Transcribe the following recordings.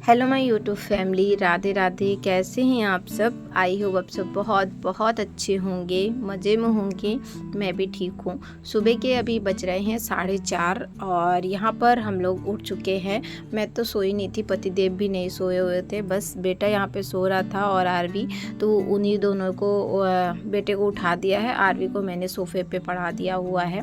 Hello my YouTube family, Radhe Radhe. कैसे हैं आप सब? आई होप आप सब बहुत बहुत अच्छे होंगे, मज़े में होंगे। मैं भी ठीक हूँ। सुबह के अभी बज रहे हैं 4:30 और यहाँ पर हम लोग उठ चुके हैं। मैं तो सोई नहीं थी, पतिदेव भी नहीं सोए हुए थे, बस बेटा यहाँ पे सो रहा था और आरवी। तो उन्हीं दोनों को बेटे को उठा दिया है, आरवी को मैंने सोफे पे पड़ा दिया हुआ है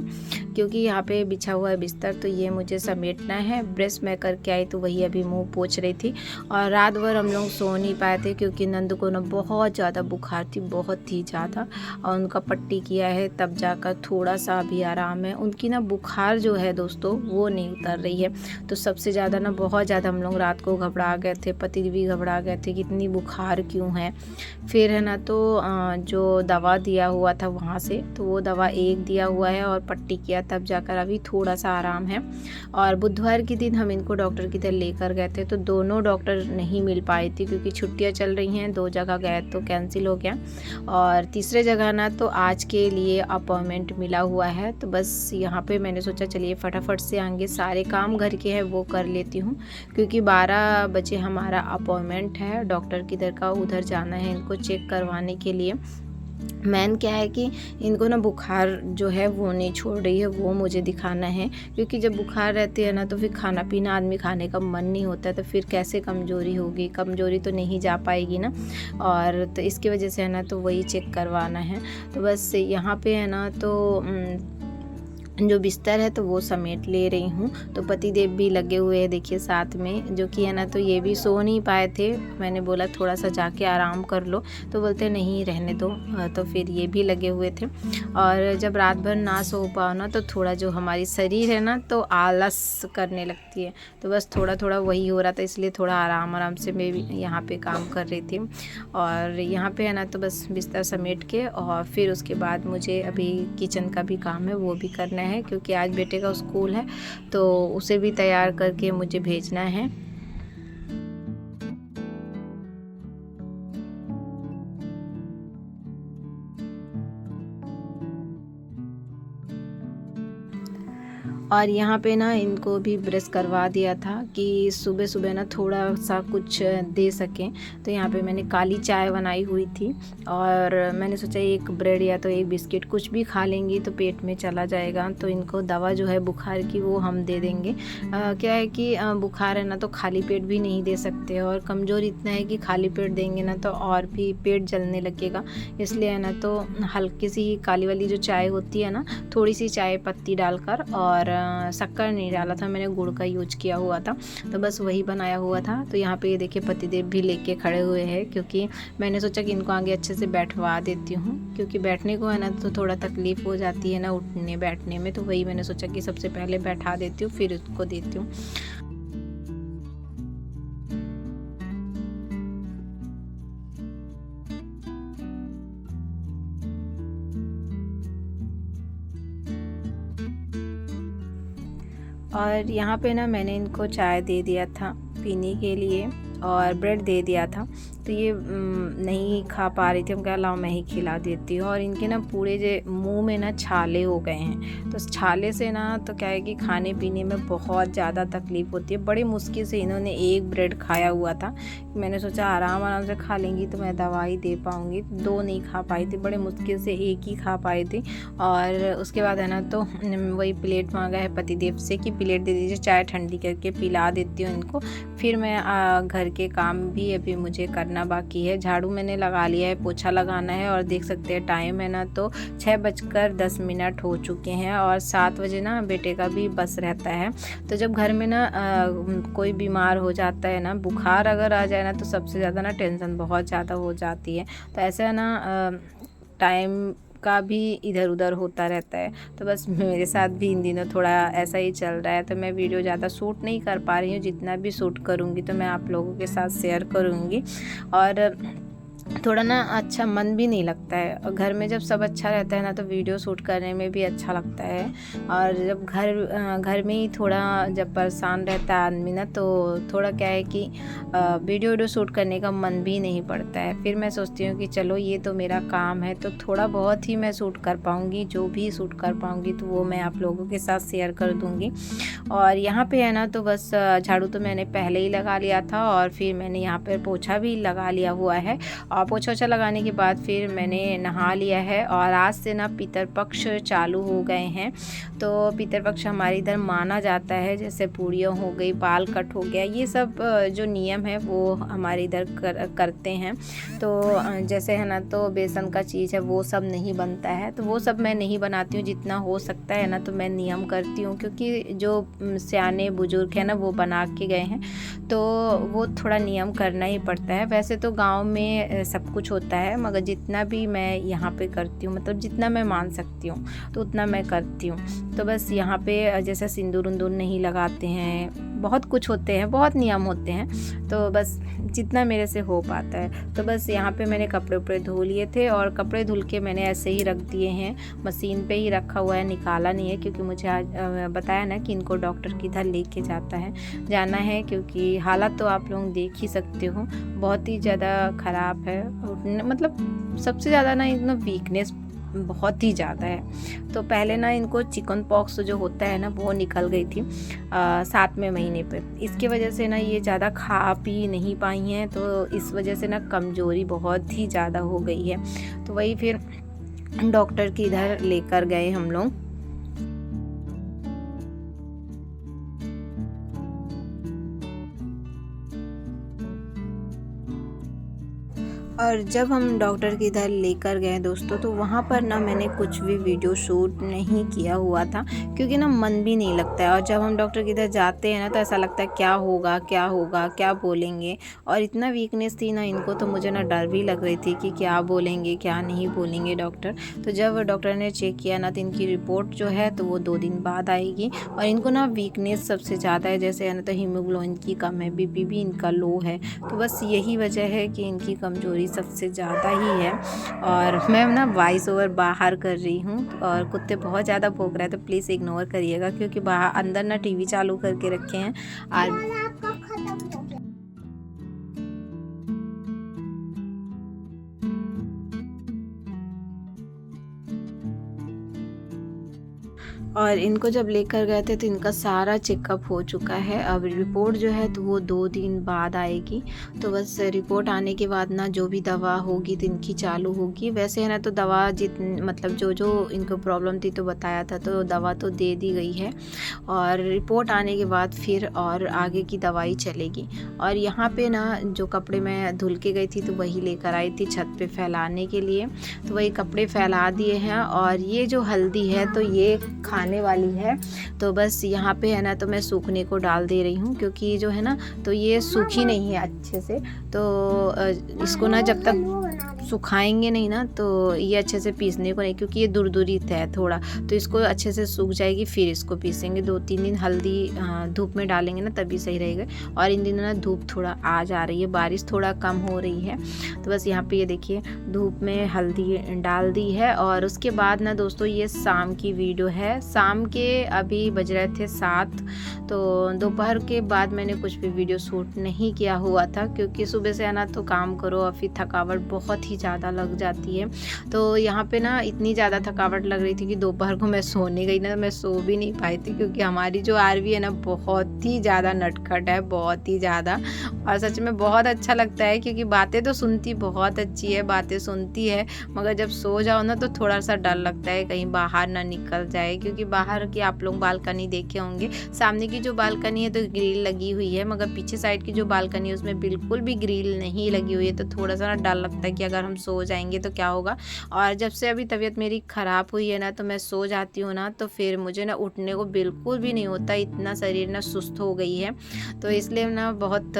क्योंकि यहाँ पे बिछा हुआ है बिस्तर, तो ये मुझे समेटना है। ब्रश मैं करके आई तो वही अभी मुंह पोंछ रही थी। और रात भर हम लोग सो नहीं पाए थे क्योंकि नंद को ना बहुत ज़्यादा बुखार थी, बहुत ही ज़्यादा। और उनका पट्टी किया है तब जाकर थोड़ा सा भी आराम है। उनकी ना बुखार जो है दोस्तों वो नहीं उतर रही है। तो सबसे ज़्यादा ना बहुत ज़्यादा हम लोग रात को घबरा गए थे, पति भी घबरा गए थे कि इतनी बुखार क्यों है। फिर है ना तो जो दवा दिया हुआ था वहाँ से, तो वो दवा एक दिया हुआ है और पट्टी किया, तब जाकर अभी थोड़ा सा आराम है। और बुधवार के दिन हम इनको डॉक्टर की तरफ लेकर गए थे, तो दोनों डॉक्टर नहीं मिल पाई थी क्योंकि छुट्टियां चल रही हैं। 2 जगह गए तो कैंसिल हो गया और तीसरे जगह ना तो आज के लिए अपॉइंटमेंट मिला हुआ है। तो बस यहाँ पे मैंने सोचा चलिए फटाफट से आएंगे, सारे काम घर के हैं वो कर लेती हूँ क्योंकि 12 बजे हमारा अपॉइंटमेंट है डॉक्टर की तरफ का, उधर जाना है इनको चेक करवाने के लिए। मेन क्या है कि इनको ना बुखार जो है वो नहीं छोड़ रही है, वो मुझे दिखाना है क्योंकि जब बुखार रहती है ना तो फिर खाना पीना आदमी खाने का मन नहीं होता है, तो फिर कैसे कमज़ोरी होगी, कमज़ोरी तो नहीं जा पाएगी ना। और तो इसकी वजह से है ना तो वही चेक करवाना है। तो बस यहाँ पे है ना तो जो बिस्तर है तो वो समेट ले रही हूँ। तो पतिदेव भी लगे हुए हैं देखिए साथ में, जो कि है ना तो ये भी सो नहीं पाए थे। मैंने बोला थोड़ा सा जाके आराम कर लो, तो बोलते नहीं रहने दो। तो फिर ये भी लगे हुए थे। और जब रात भर ना सो पाओ ना तो थोड़ा जो हमारी शरीर है ना तो आलस करने लगती है। तो बस थोड़ा थोड़ा वही हो रहा था, इसलिए थोड़ा आराम आराम से मैं भी यहाँ पे काम कर रही थी। और यहाँ पे है ना तो बस बिस्तर समेट के और फिर उसके बाद मुझे अभी किचन का भी काम है वो भी करना है क्योंकि आज बेटे का स्कूल है, तो उसे भी तैयार करके मुझे भेजना है। और यहाँ पे ना इनको भी ब्रश करवा दिया था कि सुबह सुबह ना थोड़ा सा कुछ दे सकें। तो यहाँ पे मैंने काली चाय बनाई हुई थी और मैंने सोचा एक ब्रेड या तो एक बिस्किट कुछ भी खा लेंगी तो पेट में चला जाएगा। तो इनको दवा जो है बुखार की वो हम दे देंगे। क्या है कि बुखार है ना तो खाली पेट भी नहीं दे सकते, और कमज़ोर इतना है कि खाली पेट देंगे ना तो और भी पेट जलने लगेगा। इसलिए है ना तो हल्की सी काली वाली जो चाय होती है ना, थोड़ी सी चाय पत्ती डालकर, और शक्कर नहीं डाला था मैंने, गुड़ का यूज किया हुआ था, तो बस वही बनाया हुआ था। तो यहाँ पे ये देखिए पतिदेव भी लेके खड़े हुए हैं क्योंकि मैंने सोचा कि इनको आगे अच्छे से बैठवा देती हूँ क्योंकि बैठने को है ना तो थोड़ा तकलीफ़ हो जाती है ना उठने बैठने में। तो वही मैंने सोचा कि सबसे पहले बैठा देती हूँ फिर उसको देती हूँ। और यहाँ पे ना मैंने इनको चाय दे दिया था पीने के लिए और ब्रेड दे दिया था, तो ये नहीं खा पा रही थी। हम कहा लाओ मैं ही खिला देती हूँ। और इनके ना पूरे जो मुंह में ना छाले हो गए हैं, तो छाले से ना तो क्या है कि खाने पीने में बहुत ज़्यादा तकलीफ़ होती है। बड़ी मुश्किल से इन्होंने एक ब्रेड खाया हुआ था, मैंने सोचा आराम आराम से खा लेंगी तो मैं दवाई दे पाऊँगी। 2 नहीं खा पाई थी, बड़े मुश्किल से एक ही खा पाई थी। और उसके बाद है ना तो वही प्लेट मांगा है पतिदेव से कि प्लेट दे दीजिए, चाय ठंडी करके पिला देती हूँ इनको। फिर मैं घर के काम भी अभी मुझे करना बाकी है। झाड़ू मैंने लगा लिया है, पोछा लगाना है। और देख सकते हैं टाइम है ना तो 6:10 हो चुके हैं और 7 बजे ना बेटे का भी बस रहता है। तो जब घर में ना कोई बीमार हो जाता है ना, बुखार अगर आ जाए ना तो सबसे ज़्यादा ना टेंशन बहुत ज़्यादा हो जाती है। तो ऐसा है ना टाइम का भी इधर उधर होता रहता है। तो बस मेरे साथ भी इन दिनों थोड़ा ऐसा ही चल रहा है, तो मैं वीडियो ज़्यादा शूट नहीं कर पा रही हूँ। जितना भी शूट करूँगी तो मैं आप लोगों के साथ शेयर करूँगी। और थोड़ा ना अच्छा मन भी नहीं लगता है। और घर में जब सब अच्छा रहता है ना तो वीडियो शूट करने में भी अच्छा लगता है। और जब घर में ही थोड़ा जब परेशान रहता है आदमी ना तो थोड़ा क्या है कि वीडियो शूट करने का मन भी नहीं पड़ता है। फिर मैं सोचती हूँ कि चलो ये तो मेरा काम है तो थोड़ा बहुत ही मैं शूट कर पाऊँगी, जो भी शूट कर पाऊँगी तो वो मैं आप लोगों के साथ शेयर कर दूँगी। और यहाँ पे है ना तो बस झाड़ू तो मैंने पहले ही लगा लिया था और फिर मैंने यहाँ पर पोछा भी लगा लिया हुआ है। और पोछा ओछा लगाने के बाद फिर मैंने नहा लिया है। और आज से ना पितरपक्ष चालू हो गए हैं। तो पितरपक्ष हमारे इधर माना जाता है, जैसे पूड़ियाँ हो गई, बाल कट हो गया, ये सब जो नियम है वो हमारे इधर करते हैं। तो जैसे है ना तो बेसन का चीज़ है वो सब नहीं बनता है, तो वो सब मैं नहीं बनाती हूँ। जितना हो सकता है ना तो मैं नियम करती हूँ, क्योंकि जो सियाने बुजुर्ग हैं ना वो बना के गए हैं तो वो थोड़ा नियम करना ही पड़ता है। वैसे तो गांव में सब कुछ होता है, मगर जितना भी मैं यहाँ पे करती हूँ, मतलब जितना मैं मान सकती हूँ तो उतना मैं करती हूँ। तो बस यहाँ पे जैसे सिंदूर उंदूर नहीं लगाते हैं, बहुत कुछ होते हैं, बहुत नियम होते हैं, तो बस जितना मेरे से हो पाता है। तो बस यहाँ पे मैंने कपड़े उपड़े धो लिए थे और कपड़े धुल के मैंने ऐसे ही रख दिए हैं, मशीन पे ही रखा हुआ है, निकाला नहीं है, क्योंकि मुझे आज बताया ना कि इनको डॉक्टर की इधर लेके जाना है, क्योंकि हालत तो आप लोग देख ही सकते हो, बहुत ही ज़्यादा ख़राब है। मतलब सबसे ज़्यादा ना इतना वीकनेस बहुत ही ज़्यादा है। तो पहले ना इनको चिकन पॉक्स जो होता है ना वो निकल गई थी 7वें महीने पे। इसकी वजह से ना ये ज़्यादा खा पी नहीं पाई हैं, तो इस वजह से ना कमज़ोरी बहुत ही ज़्यादा हो गई है। तो वही फिर डॉक्टर की इधर लेकर गए हम लोग। और जब हम डॉक्टर के इधर लेकर गए दोस्तों, तो वहाँ पर ना मैंने कुछ भी वीडियो शूट नहीं किया हुआ था, क्योंकि ना मन भी नहीं लगता है। और जब हम डॉक्टर के इधर जाते हैं ना तो ऐसा लगता है क्या होगा क्या होगा, क्या बोलेंगे। और इतना वीकनेस थी ना इनको, तो मुझे ना डर भी लग रही थी कि क्या बोलेंगे क्या नहीं बोलेंगे डॉक्टर। तो जब डॉक्टर ने चेक किया ना तो इनकी रिपोर्ट जो है तो वो 2 दिन बाद आएगी। और इनको ना वीकनेस सबसे ज़्यादा है, जैसे है ना तो हीमोग्लोबिन की कम है, बीपी भी इनका लो है। तो बस यही वजह है कि इनकी कमज़ोरी सबसे ज़्यादा ही है। और मैं ना वॉइस ओवर बाहर कर रही हूँ और कुत्ते बहुत ज़्यादा भौंक रहे हैं, तो प्लीज़ इग्नोर करिएगा, क्योंकि बाहर अंदर ना टीवी चालू करके रखे हैं। और इनको जब लेकर गए थे तो इनका सारा चेकअप हो चुका है। अब रिपोर्ट जो है तो वो 2 दिन बाद आएगी। तो बस रिपोर्ट आने के बाद ना जो भी दवा होगी तो इनकी चालू होगी। वैसे है ना तो दवा मतलब जो इनको प्रॉब्लम थी तो बताया था, तो दवा तो दे दी गई है। और रिपोर्ट आने के बाद फिर और आगे की दवाई चलेगी। और यहाँ पे ना जो कपड़े मैं धुल के गई थी तो वही लेकर आई थी छत पे फैलाने के लिए, तो वही कपड़े फैला दिए हैं। और ये जो हल्दी है तो ये खाने वाली है, तो बस यहाँ पे है ना तो मैं सूखने को डाल दे रही हूँ, क्योंकि जो है ना तो ये सूखी नहीं है अच्छे से। तो इसको ना जब तक सुखाएंगे नहीं ना तो ये अच्छे से पीसने को नहीं, क्योंकि ये दुरदुरित है थोड़ा, तो इसको अच्छे से सूख जाएगी फिर इसको पीसेंगे। 2-3 दिन हल्दी धूप में डालेंगे ना तभी सही रहेगा। और इन दिनों ना धूप थोड़ा आ जा रही है, बारिश थोड़ा कम हो रही है, तो बस यहाँ पे ये देखिए धूप में हल्दी डाल दी है। और उसके बाद ना दोस्तों ये शाम की वीडियो है। शाम के अभी बज रहे थे 7, तो दोपहर के बाद मैंने कुछ भी वीडियो शूट नहीं किया हुआ था, क्योंकि सुबह से आना तो काम करो और फिर थकावट बहुत ही ज़्यादा लग जाती है। तो यहाँ पे ना इतनी ज़्यादा थकावट लग रही थी कि दोपहर को मैं सोने गई ना, मैं सो भी नहीं पाई थी, क्योंकि हमारी जो आरवी है ना बहुत ही ज़्यादा नटखट है, बहुत ही ज़्यादा। और सच में बहुत अच्छा लगता है, क्योंकि बातें तो सुनती बहुत अच्छी है, बातें सुनती है, मगर जब सो जाओ ना तो थोड़ा सा डर लगता है कहीं बाहर ना निकल जाए। क्योंकि बाहर की आप लोग बालकनी देखे होंगे, सामने की जो बालकनी है तो ग्रिल लगी हुई है, मगर पीछे साइड की जो बालकनी है उसमें बिल्कुल भी ग्रिल नहीं लगी हुई है। तो थोड़ा सा ना डर लगता है कि अगर अगर हम सो जाएंगे तो क्या होगा। और जब से अभी तबीयत मेरी ख़राब हुई है ना, तो मैं सो जाती हूँ ना तो फिर मुझे ना उठने को बिल्कुल भी नहीं होता, इतना शरीर ना सुस्त हो गई है। तो इसलिए ना बहुत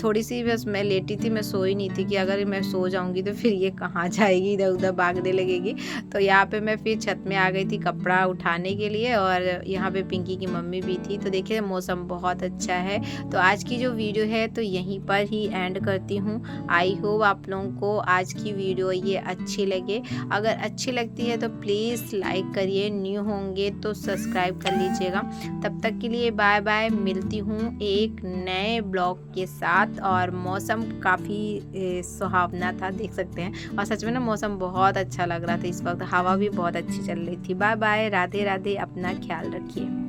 थोड़ी सी बस मैं लेटी थी, मैं सोई नहीं थी कि अगर मैं सो जाऊंगी तो फिर ये कहाँ जाएगी, इधर उधर भागने लगेगी। तो यहाँ पे मैं फिर छत में आ गई थी कपड़ा उठाने के लिए, और यहाँ पे पिंकी की मम्मी भी थी। तो देखिए मौसम बहुत अच्छा है। तो आज की जो वीडियो है तो यहीं पर ही एंड करती हूँ। आई होप आप लोगों को आज की वीडियो ये अच्छी लगे। अगर अच्छी लगती है तो प्लीज़ लाइक करिए, न्यू होंगे तो सब्सक्राइब कर लीजिएगा। तब तक के लिए बाय बाय, मिलती हूँ एक नए ब्लॉग के साथ। और मौसम काफ़ी सुहावना था, देख सकते हैं, और सच में ना मौसम बहुत अच्छा लग रहा था इस वक्त, हवा भी बहुत अच्छी चल रही थी। बाय बाय, राधे राधे, अपना ख्याल रखिए।